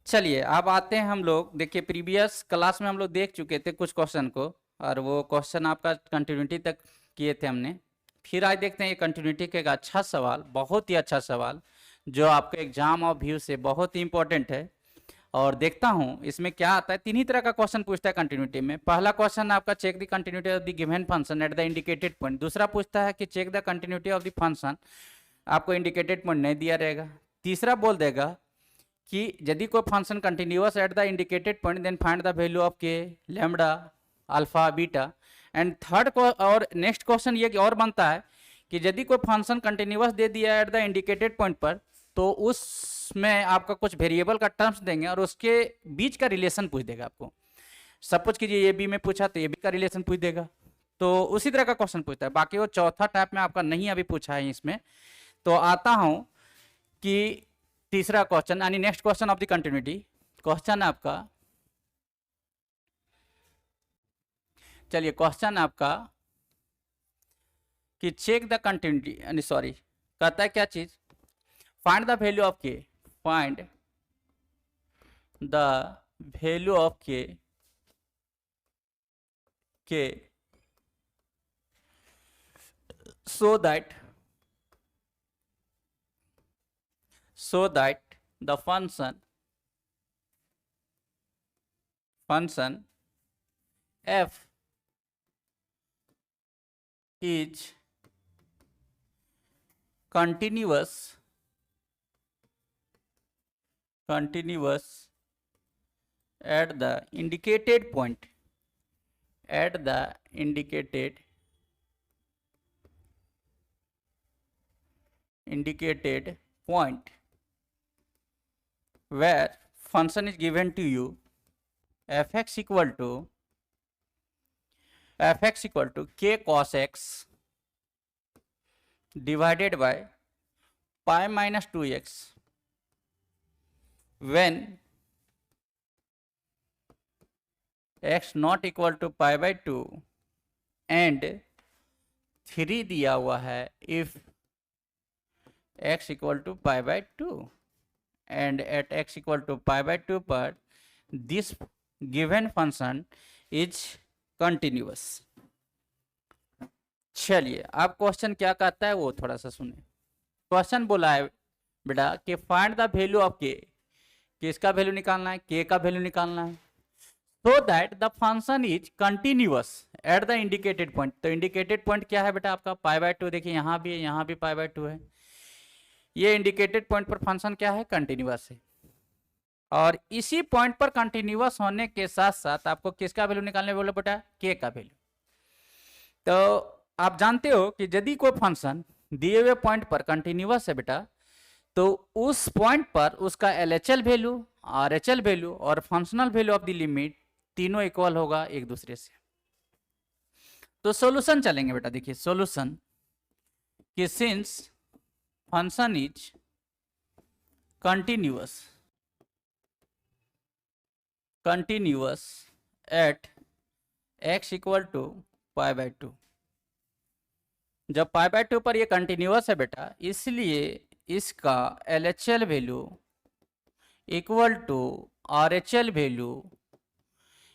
चलिए अब आते हैं हम लोग। देखिए प्रीवियस क्लास में हम लोग देख चुके थे कुछ क्वेश्चन को, और वो क्वेश्चन आपका कंटिन्यूटी तक किए थे हमने। फिर आज देखते हैं ये कंटिन्यूटी का एक अच्छा सवाल, बहुत ही अच्छा सवाल, जो आपके एग्जाम और व्यू से बहुत ही इंपॉर्टेंट है। और देखता हूँ इसमें क्या आता है। तीन ही तरह का क्वेश्चन पूछता है कंटिन्यूटी में। पहला क्वेश्चन आपका check the continuity of the given function at the indicated point. दूसरा पूछता है कि check the continuity of the function, आपको इंडिकेटेड पॉइंट नहीं दिया रहेगा। तीसरा बोल देगा कि यदि कोई function continuous at the indicated point then find the value of K, lambda, alpha, beta. And third को और नेक्स्ट क्वेश्चन ये और बनता है कि यदि कोई फंक्शन कंटिन्यूअस दे दिया एट द इंडिकेटेड पॉइंट पर, तो उसमें आपका कुछ वेरिएबल का टर्म्स देंगे और उसके बीच का रिलेशन पूछ देगा आपको। सपोज कीजिए ये बी में पूछा तो ये बी का रिलेशन पूछ देगा। तो उसी तरह का क्वेश्चन पूछता है। बाकी वो चौथा टाइप में आपका नहीं अभी पूछा है इसमें। तो आता हूं कि तीसरा क्वेश्चन यानी next question of the continuity. Question आपका, चलिए क्वेश्चन आपका कि चेक द कंटिन्यूटी यानी सॉरी कहता है क्या चीज, फाइंड द वैल्यू ऑफ के, फाइंड द वैल्यू ऑफ के so that the function f is continuous at the indicated point, indicated point where function is given to you fx equal to k cos x divided by pi minus 2x when x not equal to pi by 2 and 3 दिया हुआ है if x equal to pi by 2 and at x equal to pi by 2 पर this given function is continuous। चलिए अब question क्या कहता है वो थोड़ा सा सुने। क्वेश्चन बोला है बेटा कि फाइंड द वैल्यू ऑफ के, किसका वैल्यू निकालना है, के का वैल्यू निकालना है, so that the function is continuous at the indicated point। तो इंडिकेटेड पॉइंट क्या है बेटा आपका पाई बाय 2। देखिए यहाँ भी है, यहाँ भी पाई बाय 2 है। ये इंडिकेटेड पॉइंट पर फंक्शन क्या है, कंटिन्यूअस है। और इसी पॉइंट पर कंटिन्यूअस होने के साथ साथ आपको किसका वैल्यू निकालने बोला बेटा, के का वैल्यू। तो आप जानते हो कि यदि कोई फंक्शन दिए हुए पॉइंट पर कंटिन्यूअस है बेटा, तो उस पॉइंट पर उसका एलएचएल वैल्यू, आरएचएल वैल्यू और functional value of the limit तीनों इक्वल होगा एक दूसरे से। तो सॉल्यूशन चलेंगे बेटा। देखिए सॉल्यूशन कि since function is continuous at x equal to pi by 2। जब पाई बाय 2 पर ये कंटिन्यूअस है बेटा, इसलिए इसका LHL value equal to RHL value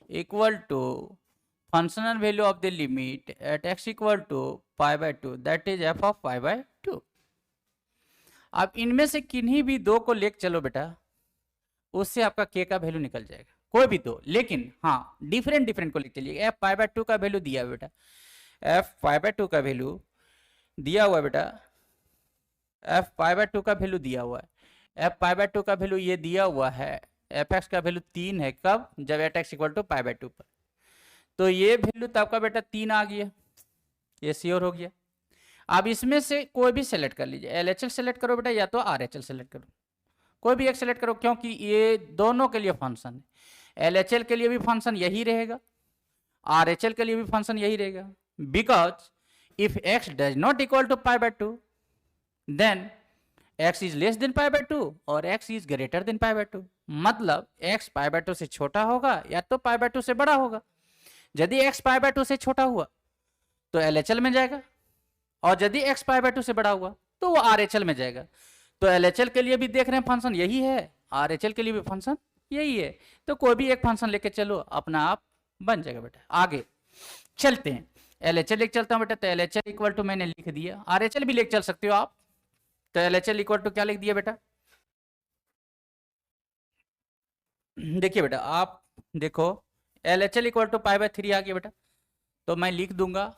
equal to functional value of the limit at x equal to pi by 2 that is f of pi by 2। अब इनमें से किन्हीं भी दो को लेके चलो बेटा, उससे आपका k का वैल्यू निकल जाएगा, कोई भी दो। लेकिन हाँ डिफरेंट को लेके चलिए। f पाई बाय 2 का वैल्यू दिया हुआ बेटा, f पाई बाय 2 का वैल्यू दिया हुआ बेटा, f पाई बाय 2 का वैल्यू दिया हुआ है। f पाई बाय 2 का वैल्यू ये दिया हुआ है, fx का वैल्यू 3 है। कब, जब at x equal to pi by 2 पर। तो ये वैल्यू तो आपका बेटा 3 आ गया, ये श्योर हो गया। अब इसमें से कोई भी सेलेक्ट कर लीजिए, एलएचएल सेलेक्ट करो बेटा या तो आरएचएल सेलेक्ट करो, कोई भी एक सेलेक्ट करो, क्योंकि ये दोनों के लिए फंक्शन है। एलएचएल के लिए भी फंक्शन यही रहेगा, आरएचएल के लिए भी फंक्शन यही रहेगा। Because if x does not equal to pi by 2 then x is less than pi by 2 और x is greater than pi by 2। मतलब x पाई बाय 2 से छोटा होगा या तो पाई बाय 2 से बड़ा होगा। यदि x पाई बाय 2 से छोटा हुआ तो एलएचएल में जाएगा, और यदि x पाई बाय 2 से बड़ा हुआ तो वो आरएचएल में जाएगा। तो एलएचएल के लिए भी देख रहे हैं फंक्शन यही है, आरएचएल के लिए भी फंक्शन यही है। तो कोई भी एक फंक्शन लेके चलो, अपना आप बन जाएगा बेटा। आगे चलते हैं, LHL लेके चलता हूँ बेटा। तो LHL इक्वल टू मैंने लिख दिया, RHL भी लेके चल सकते हो आप। तो LHL इक्वल टू क्या लिख दिया बेटा, देखिए बेटा आप देखो, LHL इक्वल टू π/3 आ गया बेटा। तो मैं लिख दूंगा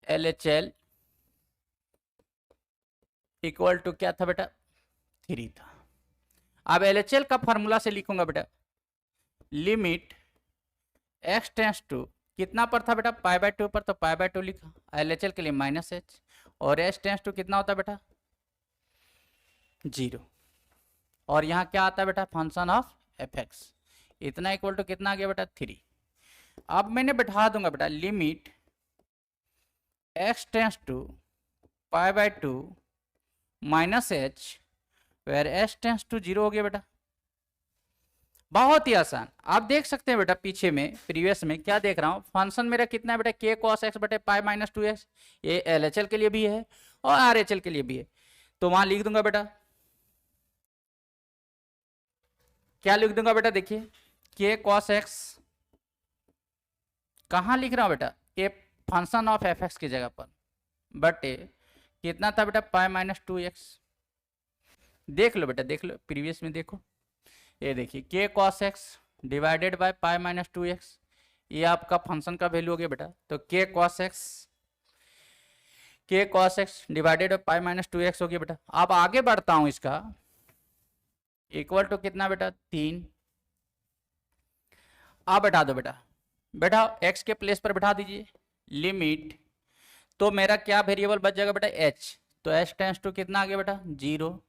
LHL इक्वल टू क्या था बेटा, 3 था। अब LHL का फॉर्मूला से लिखूंगा बेटा, लिमिट x टेंस टू कितना पर था बेटा, π/2 पर, तो π/2 लिखा LHL के लिए -h, और h टेंस टू कितना होता है बेटा, 0। और यहाँ क्या आता है बेटा, फंक्शन ऑफ fx, इतना इक्वल टू कितना आ गया बेटा, 3। अब मैंने बैठा दूंगा बेटा limit x tends to π/2 -h, where h tends to 0 हो गया बेटा। बहुत ही आसान। आप देख सकते हैं बेटा पीछे में प्रीवियस में क्या देख रहा हूं, फंक्शन मेरा कितना है बेटा, k cos x बटे π-2x। ये LHL के लिए भी है और RHL के लिए भी है। तो वहां लिख दूंगा बेटा, क्या लिख दूंगा बेटा, देखिए k cos x, कहां लिख रहा हूं बेटा, ये फंक्शन ऑफ fx की जगह पर, बटे कितना था बेटा, π-2x। देख लो बेटा, देख लो प्रीवियस में, देखो ये देखिए k cos x divided by π-2x, ये आपका फंक्शन का वैल्यू हो गया बेटा। तो k cos x divided by π-2x हो गया बेटा। अब आगे बढ़ता हूं, इसका इक्वल टू कितना बेटा, 3। आप बैठा दो बेटा, बेटा x के प्लेस पर बैठा दीजिए लिमिट, तो मेरा क्या वेरिएबल बच जाएगा बेटा, h। तो h टेंस टू कितना आ गया बेटा, 0।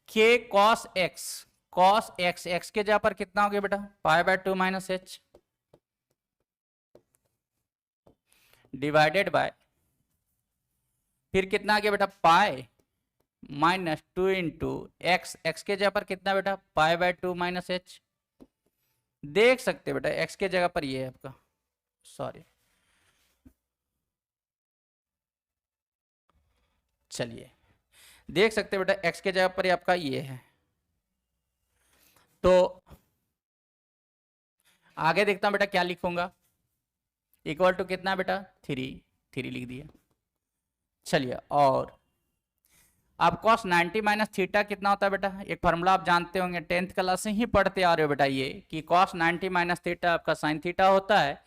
k cos x, x के जगह पर कितना हो गया बेटा, π/2 -h डिवाइडेड बाय, फिर कितना आ गया बेटा, π-2 इंटू एक्स, एक्स के जगह पर कितना बेटा, π/2 -h। देख सकते बेटा x के जगह पर ये है आपका, सॉरी चलिए देख सकते बेटा x के जगह पर ये आपका ये है। तो आगे देखता हूं बेटा क्या लिखूंगा, इक्वल टू कितना बेटा, 3 लिख दिया। चलिए, और अब cos 90 माइनस थीटा कितना होता है बेटा, एक फार्मूला आप जानते होंगे, 10th क्लास से ही पढ़ते आ रहे हो बेटा, ये कि cos 90 माइनस थीटा आपका साइन थीटा होता है।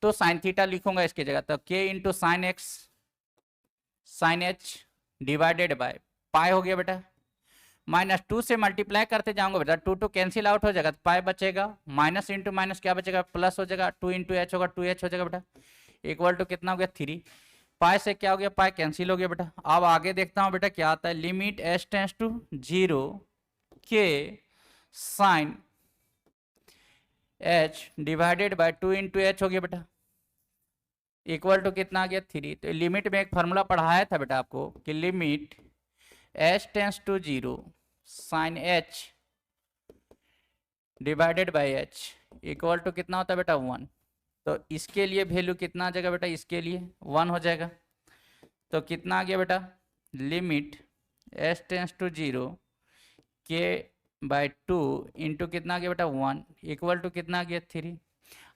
तो साइन थीटा लिखूंगा इसकी जगह, तो k into sine x sine h divided by pi हो गया बेटा, -2 से मल्टीप्लाई करते जाऊंगा बेटा, 2 कैंसिल आउट हो जाएगा, तो पाई बचेगा, माइनस इंटू माइनस क्या बचेगा, प्लस हो जाएगा, 2 इंटू एच होगा, 2h हो जाएगा बेटा, इक्वल टू कितना हो गया, 3। पाई से क्या हो गया, पाई कैंसिल हो गया बेटा। अब आगे देखता हूं बेटा क्या आता है, limit h tends to 0 k sine h divided by 2 into h हो गया बेटा, इक्वल टू कितना आ गया, 3। तो लिमिट में एक फार्मूला पढ़ाया था बेटा आपको कि limit h tends to 0 sine h divided by h equal to कितना होता है बेटा, 1। तो इसके लिए वैल्यू कितना आ जाएगा बेटा, इसके लिए 1 हो जाएगा। तो कितना आ गया बेटा, limit h tends to 0 k/2 into कितना आ गया बेटा, 1 इक्वल टू कितना आ गया, 3।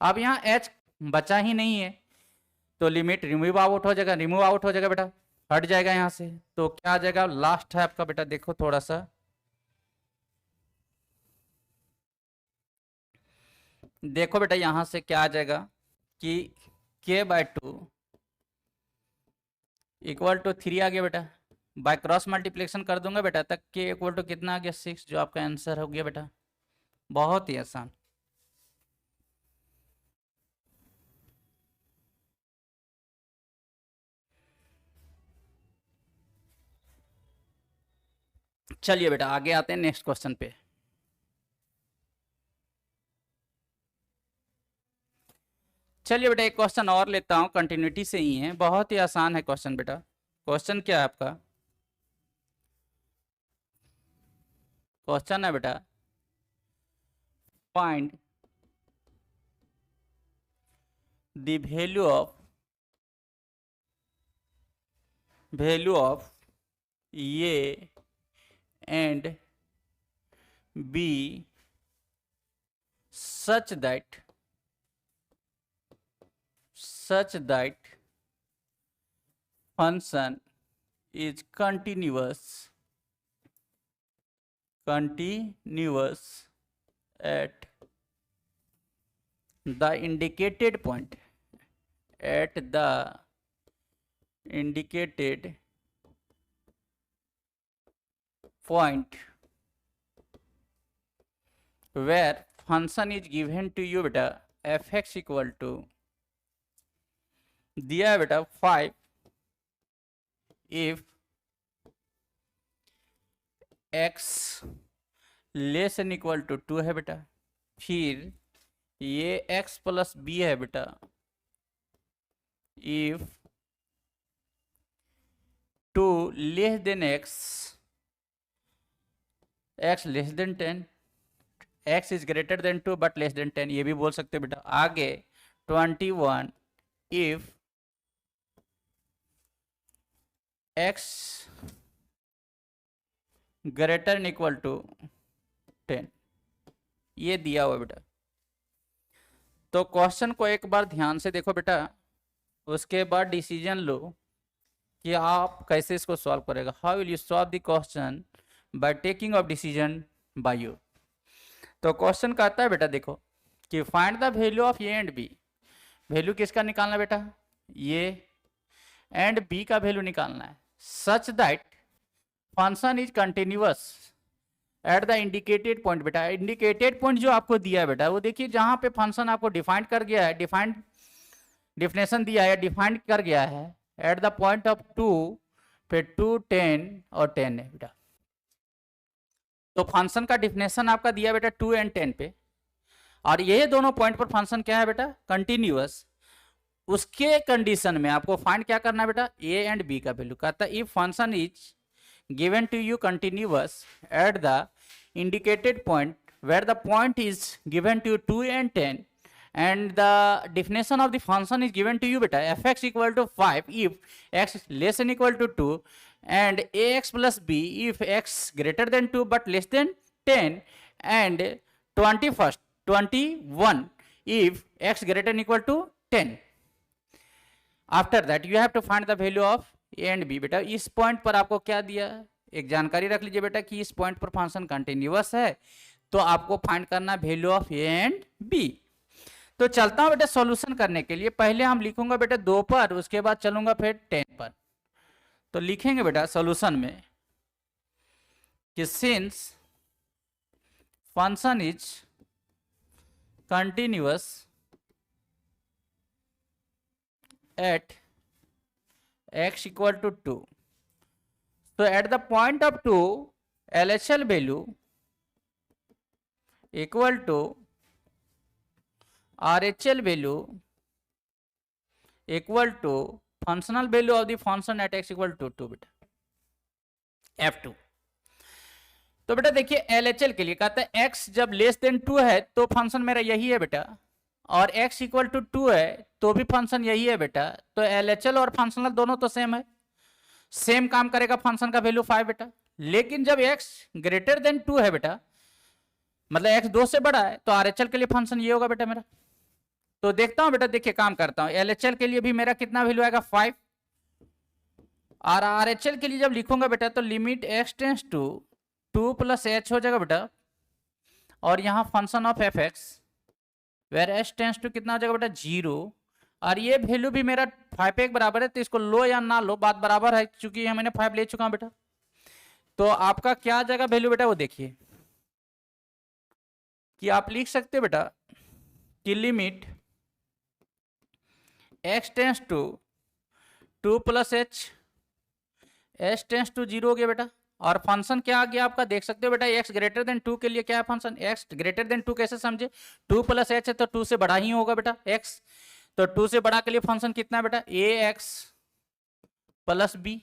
अब यहाँ h बचा ही नहीं है, तो लिमिट रिमूव आउट हो जाएगा बेटा, हट जाएगा यहाँ से। तो क्या आ जाएगा, लास्ट है आपका बेटा, देखो थोड़ा सा देखो बेटा, यहां से क्या आ जाएगा कि k/2 इक्वल टू 3 आ गया बेटा, बाय क्रॉस मल्टीप्लिकेशन कर दूंगा बेटा, तक k इक्वल टू कितना आ गया, 6, जो आपका आंसर हो गया बेटा। बहुत ही आसान। चलिए बेटा आगे आते हैं नेक्स्ट क्वेश्चन पे। चलिए बेटा एक क्वेश्चन और लेता हूं, कंटिन्यूटी से ही है, बहुत ही आसान है क्वेश्चन बेटा। क्वेश्चन क्या है आपका, क्वेश्चन है बेटा, find the value of A and be such that function is continuous at the indicated point, where function is given to you बेटा fx इक्वल टू दिया है बेटा 5 if x less and equal to 2 है बेटा, फिर ये x plus B है बेटा if 2 less than x less than 10, x is greater than 2 but less than 10, ये भी बोल सकते बेटा। आगे 21 if x greater and equal to 10, ये दिया हुआ बेटा। तो क्वेश्चन को एक बार ध्यान से देखो बेटा, उसके बाद डिसीजन लो कि आप कैसे इसको सॉल्व करेगा। How will you solve the question by taking of decision by you. तो क्वेश्चन कहता है बेटा देखो कि find the value of A and B. वैल्यू किसका निकालना बेटा, ये एंड बी का वैल्यू निकालना है, such that function is continuous at the indicated point. बेटा इंडिकेटेड पॉइंट जो आपको दिया है बेटा, वो देखिए जहां पे फंक्शन आपको डिफाइन कर गया है, डिफिनेशन दिया है, डिफाइंड कर गया है एट द पॉइंट ऑफ 2 पे 2 10 और 10 है बेटा। तो फंक्शन का डिफिनेशन आपका दिया बेटा 2 एंड 10 पे, और ये दोनों पॉइंट पर फंक्शन क्या है बेटा, कंटिन्यूअस। उसके कंडीशन में आपको फाइंड क्या करना है बेटा, ए एंड बी का वैल्यू। कहता है if function is given to you continuous at the indicated point where the point is given to you 2 and 10 and the definition of the function is given to you beta fx equal to 5 if x less than equal to 2 and ax plus b if x greater than 2 but less than 10 and 21 if x greater than equal to 10. After that you have to find the value of a and b. बेटा इस point पर आपको क्या दिया है, एक जानकारी रख लीजिए बेटा कि इस पॉइंट पर फंक्शन कंटिन्यूअस है, तो आपको फाइंड करना value of A and B. तो चलता हूं बेटा सॉल्यूशन करने के लिए। पहले हम लिखूंगा बेटा 2 पर, उसके बाद चलूंगा फिर 10 पर। तो लिखेंगे बेटा सॉल्यूशन में कि since function is continuous at x equal to 2, so at the point of 2 LHL value equal to RHL value equal to functional value of the function at x equal to 2 बेटा f2। तो बेटा देखिए LHL के लिए कहता है x जब less than 2 है तो फंक्शन मेरा यही है बेटा, और x इक्वल टू 2 है तो भी फंक्शन यही है बेटा। तो LHL और फंक्शनल दोनों तो सेम है, सेम काम करेगा, फंक्शन का वैल्यू 5 बेटा। लेकिन जब x ग्रेटर देन 2 है बेटा, मतलब x 2 से बड़ा है, तो RHL के लिए फंक्शन ये होगा बेटा मेरा। तो देखता हूं बेटा, देखिए काम करता हूं। LHL के लिए भी मेरा कितना वैल्यू आएगा 5, और RHL के लिए जब लिखूंगा बेटा तो limit x tends to 2 plus h हो जाएगा बेटा, और यहां function of fx where s tends to कितना हो जाएगा बेटा 0, और ये वैल्यू भी मेरा 5 एक बराबर है, तो इसको लो या ना लो बात बराबर है, क्योंकि मैंने 5 ले चुका हूं बेटा। तो आपका क्या आ जाएगा वैल्यू बेटा, वो देखिए कि आप लिख सकते हो बेटा कि limit x tends to 2 plus h s tends to 0 हो गया बेटा, और फंक्शन क्या आ गया आपका, देख सकते हो बेटा x ग्रेटर देन 2 के लिए क्या है फंक्शन, x ग्रेटर देन 2 कैसे समझे, 2 प्लस h है तो 2 से बड़ा ही होगा बेटा x, तो 2 से बड़ा के लिए फंक्शन कितना है बेटा ax plus b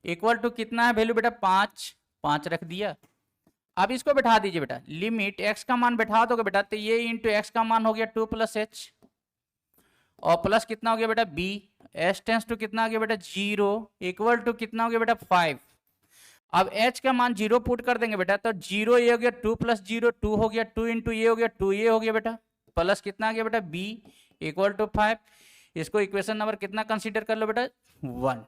equal to कितना है वैल्यू बेटा 5 रख दिया। अब इसको बैठा दीजिए बेटा, लिमिट x का मान बैठा दोगे बेटा तो ये इंटू x का मान हो गया 2 प्लस h, और प्लस कितना हो गया बेटा b, s टेंस टू कितना हो गया बेटा 0 इक्वल टू कितना हो गया बेटा 5। अब h का मान 0 पुट कर देंगे बेटा, तो 0 ये हो गया 2 प्लस 0 2 हो गया, 2 इंटू ये हो गया 2 ये हो गया बेटा, प्लस कितना आ गया बेटा b इक्वल टू 5। इसको इक्वेशन नंबर कितना कंसीडर कर लो बेटा 1।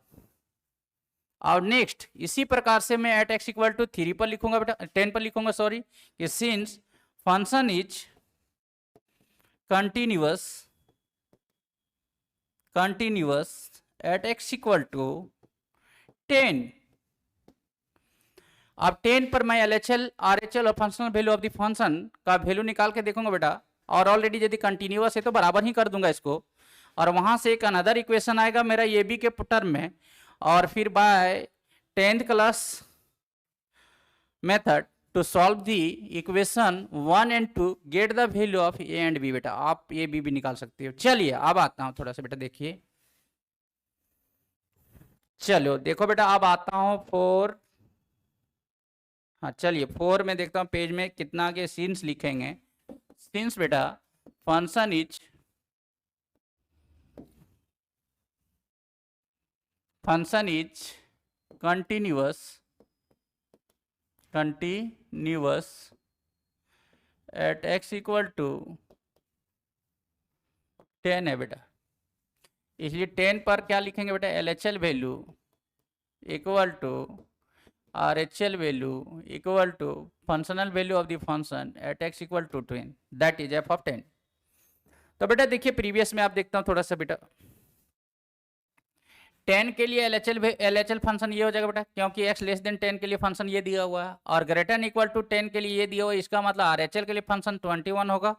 और नेक्स्ट इसी प्रकार से मैं एट x इक्वल टू 3 पर लिखूंगा बेटा, 10 पर लिखूंगा सॉरी, कि since function is continuous at x equal to 10। अब 10 पर मैं LHL RHL और functional value of the function का वैल्यू निकाल के देखूंगा बेटा, और ऑलरेडी यदि कंटिन्यूअस है तो बराबर ही कर दूंगा इसको, और वहां से एक अनदर इक्वेशन आएगा मेरा ये भी के टर्म में, और फिर by 10th class method to solve the equation 1 and 2 get the value of A and B. बेटा आप ए बी भी निकाल सकते हो। चलिए अब आता हूं थोड़ा सा बेटा, देखिए चलो देखो बेटा, अब आता हूं 4। हाँ चलिए 4 में देखता हूं पेज में कितना आगे सीन्स लिखेंगे। सीन्स बेटा function is continuous at x equal to 10 है बेटा, इसलिए 10 पर क्या लिखेंगे बेटा LHL value equal to RHL value equal to functional value of the function at x equal to 10, that is f of 10। तो बेटा देखिए प्रीवियस में आप देखता हूँ थोड़ा सा बेटा, 10 के लिए LHL फंक्शन ये हो जाएगा बेटा, क्योंकि x लेस देन 10 के लिए फंक्शन ये दिया हुआ है, और ग्रेटर देन इक्वल टू 10 के लिए ये दिया हुआ है, इसका मतलब RHL के लिए फंक्शन 21 होगा,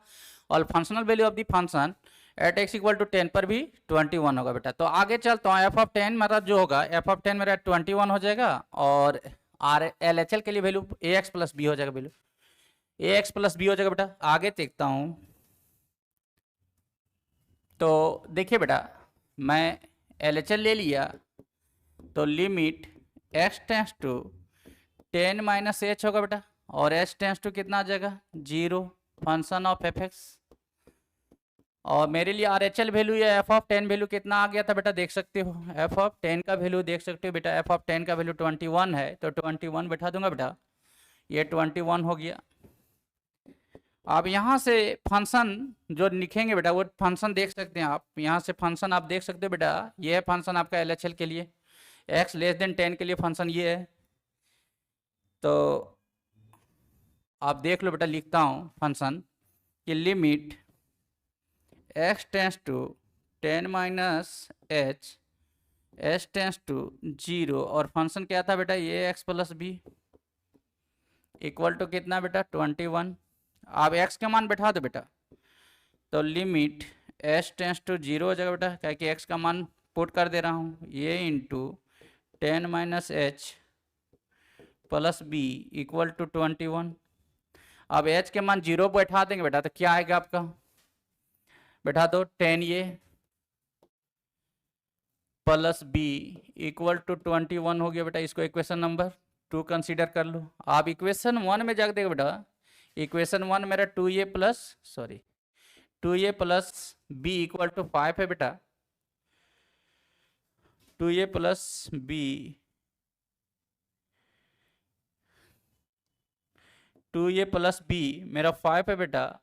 और functional value of the function at x equal to 10 पर भी 21 होगा बेटा। तो आगे चलता हूँ, f ऑफ 10 मेरा जो होगा f ऑफ 10 मेरा 21 हो जाएगा, और LHL के लिए वैल्यू ax प्लस बी हो जाएगा, वैल्यू ax प्लस बी हो जाएगा बेटा। आगे देखता हूँ तो देखिए बेटा, मैं LHL ले लिया, तो limit x tends to 10 minus h होगा बेटा, और h टेंस टू कितना आ जाएगा 0 फंक्शन ऑफ fx, और मेरे लिए RHL वैल्यू या f ऑफ 10 वैल्यू कितना आ गया था बेटा, देख सकते हो f ऑफ 10 का वैल्यू देख सकते हो बेटा, f ऑफ 10 का वैल्यू 21 है, तो 21 बैठा दूंगा बेटा, ये 21 हो गया। अब यहाँ से फंक्शन जो लिखेंगे बेटा, वो फंक्शन देख सकते हैं आप, यहाँ से फंक्शन आप देख सकते हो बेटा, ये है फंक्शन आपका LHL के लिए, x लेस देन 10 के लिए फंक्शन ये है। तो आप देख लो बेटा, लिखता हूँ फंक्शन कि limit x tends to 10 minus h h tends to 0, और फंक्शन क्या था बेटा ये x plus B equal to कितना बेटा 21। आप x का मान बैठा दो बेटा, तो लिमिट h टेंस टू 0 हो जाएगा बेटा, क्या कि x का मान पुट कर दे रहा हूँ, ये into 10 minus h plus B equal to 21। अब h के मान 0 बैठा देंगे बेटा, तो क्या आएगा आपका, बैठा दो 10 ये प्लस बी इक्वल टू 21 हो गया बेटा। इसको इक्वेशन नंबर 2 कंसीडर कर लो। आप इक्वेशन 1 में जाकर देखो बेटा, इक्वेशन 1 मेरा 2a plus B equal to 5 है बेटा, 2a plus B 2a plus B मेरा 5 है बेटा,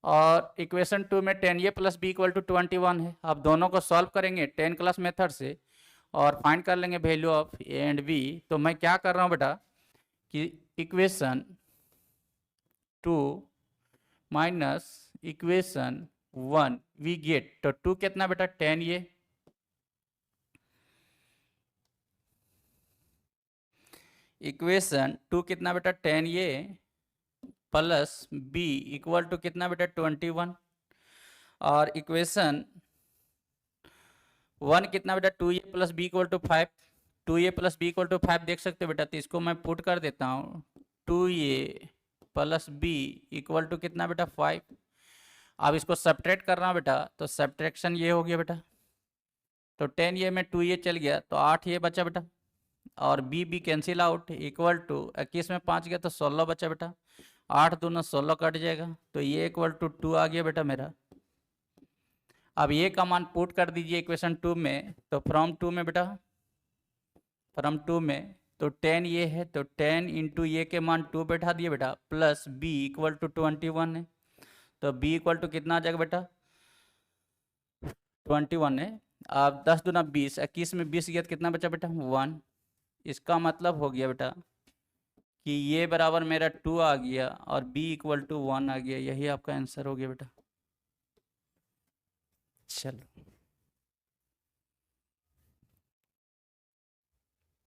और इक्वेशन 2 में 10a plus B equal to 21 है। आप दोनों को सॉल्व करेंगे 10 क्लास मेथड से और फाइंड कर लेंगे value of A and B. तो मैं क्या कर रहा हूँ बेटा कि equation 2 minus equation 1 we get, तो 2 कितना बेटा 10 ये, इक्वेशन 2 कितना बेटा 10 ये प्लस बी इक्वल टू कितना बेटा 21, और इक्वेशन 1 कितना बेटा 2a plus B equal to 5, 2a plus B equal to 5 देख सकते हो बेटा। तो इसको मैं पुट कर देता हूँ, 2a plus B equal to कितना बेटा 5। अब इसको सब्ट्रैक्ट कर रहा हूँ बेटा, तो सब्ट्रैक्शन ये हो गया बेटा, तो 10 ये में 2a चल गया तो 8 ये बचा बेटा, और B cancel out equal to 21 में 5 गया तो 16 बचा बेटा, 8 दूना 16 कट जाएगा, तो ये इक्वल टू 2 आ गया बेटा मेरा। अब ये का मान पुट कर दीजिए इक्वेशन 2 में, तो फ्रॉम 2 में बेटा, फ्रॉम 2 में तो 10 ये है, तो 10 इंटू ये के मान 2 बैठा दिए बेटा, प्लस b इक्वल टू 21 है, तो b इक्वल टू कितना आ जाएगा बेटा 21 है। अब 10 दूना 20, 21 में 20 गया तो कितना बचा बेटा 1। इसका मतलब हो गया बेटा कि ये बराबर मेरा 2 आ गया और b इक्वल टू 1 आ गया। यही आपका आंसर हो गया बेटा। चलो।